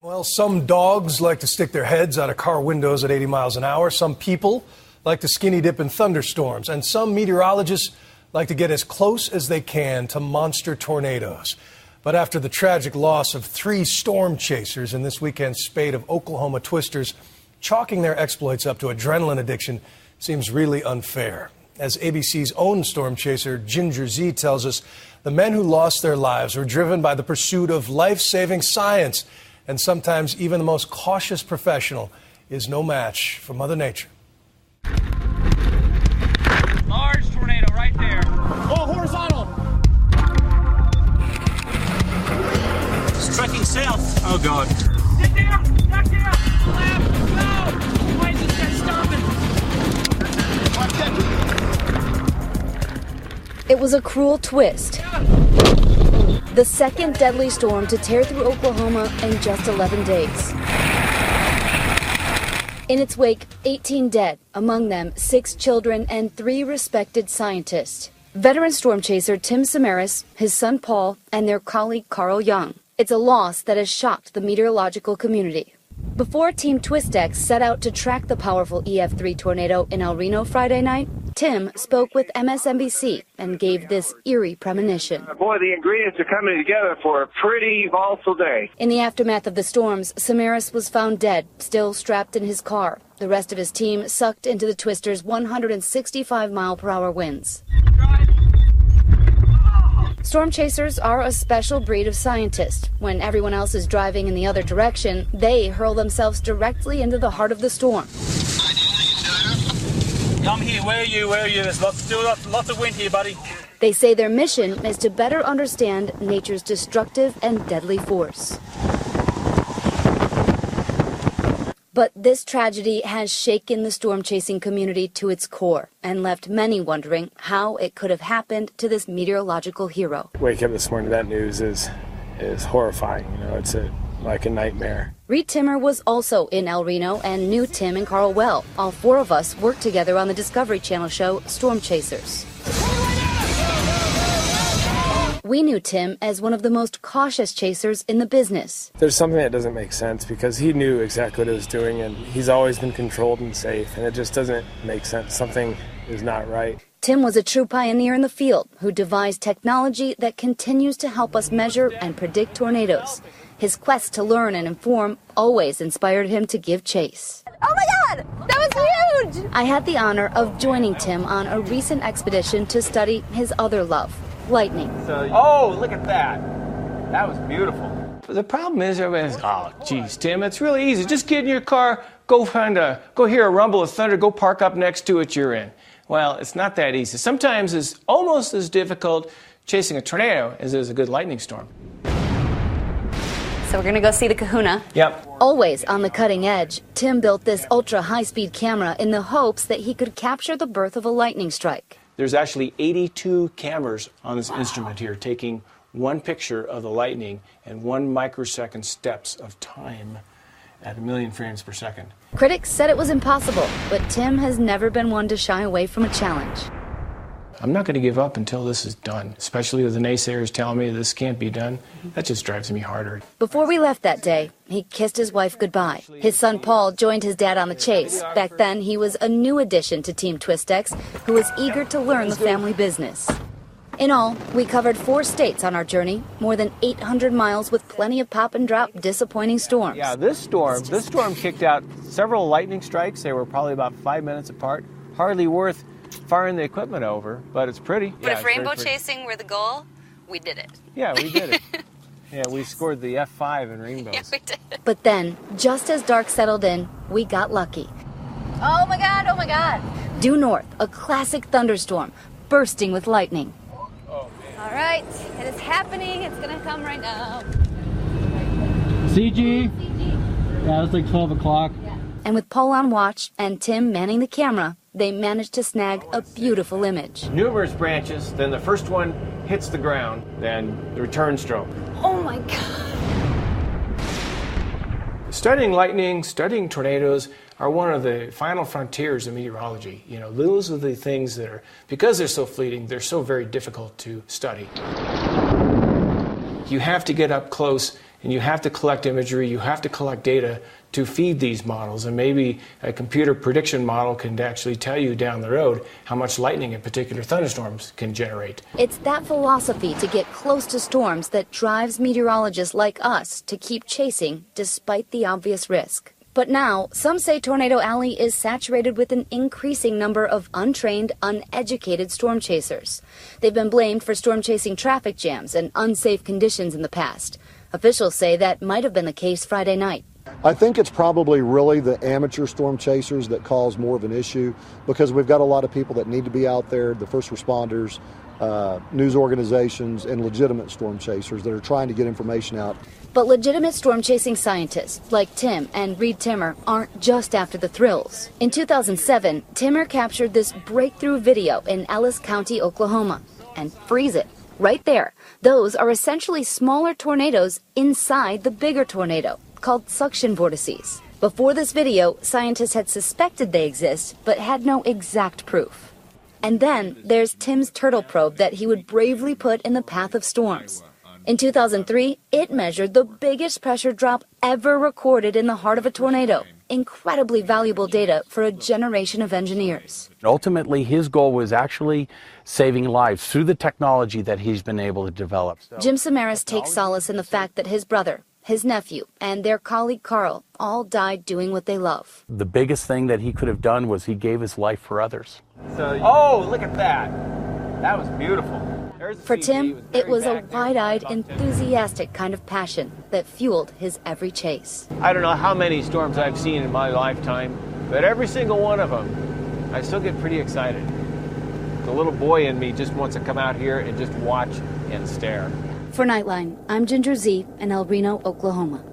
Well, some dogs like to stick their heads out of car windows at 80 miles an hour. Some people like to skinny dip in thunderstorms. And some meteorologists like to get as close as they can to monster tornadoes. But after the tragic loss of 3 storm chasers in this weekend's spate of Oklahoma twisters, chalking their exploits up to adrenaline addiction seems really unfair. As ABC's own storm chaser Ginger Z tells us, the men who lost their lives were driven by the pursuit of life-saving science. And sometimes even the most cautious professional is no match for Mother Nature. Large tornado right there. Oh, horizontal. It's trekking south. Oh, God. Get there. Back there. Left. Go. Why is this guy stopping? It was a cruel twist. The second deadly storm to tear through Oklahoma in just 11 days. In its wake, 18 dead, among them 6 children and 3 respected scientists. Veteran storm chaser Tim Samaras, his son Paul, and their colleague Carl Young. It's a loss that has shocked the meteorological community. Before Team Twistex set out to track the powerful EF3 tornado in El Reno Friday night, Tim spoke with MSNBC and gave this eerie premonition. Boy, the ingredients are coming together for a pretty volatile day. In the aftermath of the storms, Samaras was found dead, still strapped in his car. The rest of his team sucked into the twisters' 165-mile-per-hour winds. Storm chasers are a special breed of scientist. When everyone else is driving in the other direction, they hurl themselves directly into the heart of the storm. I'm here. Where are you? Where are you? There's lots of wind here, buddy. They say their mission is to better understand nature's destructive and deadly force. But this tragedy has shaken the storm chasing community to its core and left many wondering how it could have happened to this meteorological hero. Wake up this morning, that news is horrifying. You know, it's like a nightmare. Reed Timmer was also in El Reno and knew Tim and Carl well. All 4 of us worked together on the Discovery Channel show Storm Chasers. We knew Tim as one of the most cautious chasers in the business. There's something that doesn't make sense because he knew exactly what he was doing and he's always been controlled and safe, and it just doesn't make sense. Something is not right. Tim was a true pioneer in the field who devised technology that continues to help us measure and predict tornadoes. His quest to learn and inform always inspired him to give chase. Oh my God, that was huge! I had the honor of joining Tim on a recent expedition to study his other love, lightning. Oh, look at that. That was beautiful. The problem is everybody's, oh, geez, Tim, it's really easy. Just get in your car, go hear a rumble of thunder, go park up next to it, you're in. Well, it's not that easy. Sometimes it's almost as difficult chasing a tornado as it is a good lightning storm. So we're gonna go see the kahuna. Yep. Always on the cutting edge, Tim built this ultra-high-speed camera in the hopes that he could capture the birth of a lightning strike. There's actually 82 cameras on this instrument here, taking one picture of the lightning and 1 microsecond steps of time at 1,000,000 frames per second. Critics said it was impossible, but Tim has never been one to shy away from a challenge. I'm not going to give up until this is done, especially with the naysayers telling me this can't be done. That just drives me harder. Before we left that day, he kissed his wife goodbye. His son Paul joined his dad on the chase. Back then, he was a new addition to Team Twistex, who was eager to learn the family business. In all, we covered 4 states on our journey, more than 800 miles with plenty of pop and drop disappointing storms. Yeah, this storm kicked out several lightning strikes. They were probably about 5 minutes apart. Hardly worth firing the equipment over, but it's pretty. But if rainbow chasing were the goal, we did it. Yeah, we did it. Yeah, we scored the F5 in rainbows. Yeah, we did. But then, just as dark settled in, we got lucky. Oh my God, oh my God. Due north, a classic thunderstorm, bursting with lightning. All right, it is happening. It's gonna come right now. CG? Yeah, it's like 12 o'clock. And with Paul on watch and Tim manning the camera, they managed to snag a beautiful image. Numerous branches, then the first one hits the ground, then the return stroke. Oh my God. Studying lightning, studying tornadoes are one of the final frontiers of meteorology. You know, those are the things that are, because they're so fleeting, they're so very difficult to study. You have to get up close and you have to collect imagery, you have to collect data to feed these models, and maybe a computer prediction model can actually tell you down the road how much lightning in particular thunderstorms can generate. It's that philosophy to get close to storms that drives meteorologists like us to keep chasing despite the obvious risk. But now, some say Tornado Alley is saturated with an increasing number of untrained, uneducated storm chasers. They've been blamed for storm chasing traffic jams and unsafe conditions in the past. Officials say that might have been the case Friday night. I think it's probably really the amateur storm chasers that cause more of an issue, because we've got a lot of people that need to be out there, the first responders, news organizations, and legitimate storm chasers that are trying to get information out. But legitimate storm chasing scientists like Tim and Reed Timmer aren't just after the thrills. In 2007, Timmer captured this breakthrough video in Ellis County, Oklahoma, and freeze it. Right there, those are essentially smaller tornadoes inside the bigger tornado, called suction vortices. Before this video, scientists had suspected they exist, but had no exact proof. And then there's Tim's turtle probe that he would bravely put in the path of storms. In 2003, it measured the biggest pressure drop ever recorded in the heart of a tornado. Incredibly valuable data for a generation of engineers. Ultimately, his goal was actually saving lives through the technology that he's been able to develop. Jim Samaras takes solace in the fact that his brother, his nephew, and their colleague Carl all died doing what they love. The biggest thing that he could have done was he gave his life for others. Oh, look at that. That was beautiful. For Tim, it was a wide-eyed, enthusiastic kind of passion that fueled his every chase. I don't know how many storms I've seen in my lifetime, but every single one of them, I still get pretty excited. The little boy in me just wants to come out here and just watch and stare. For Nightline, I'm Ginger Z in El Reno, Oklahoma.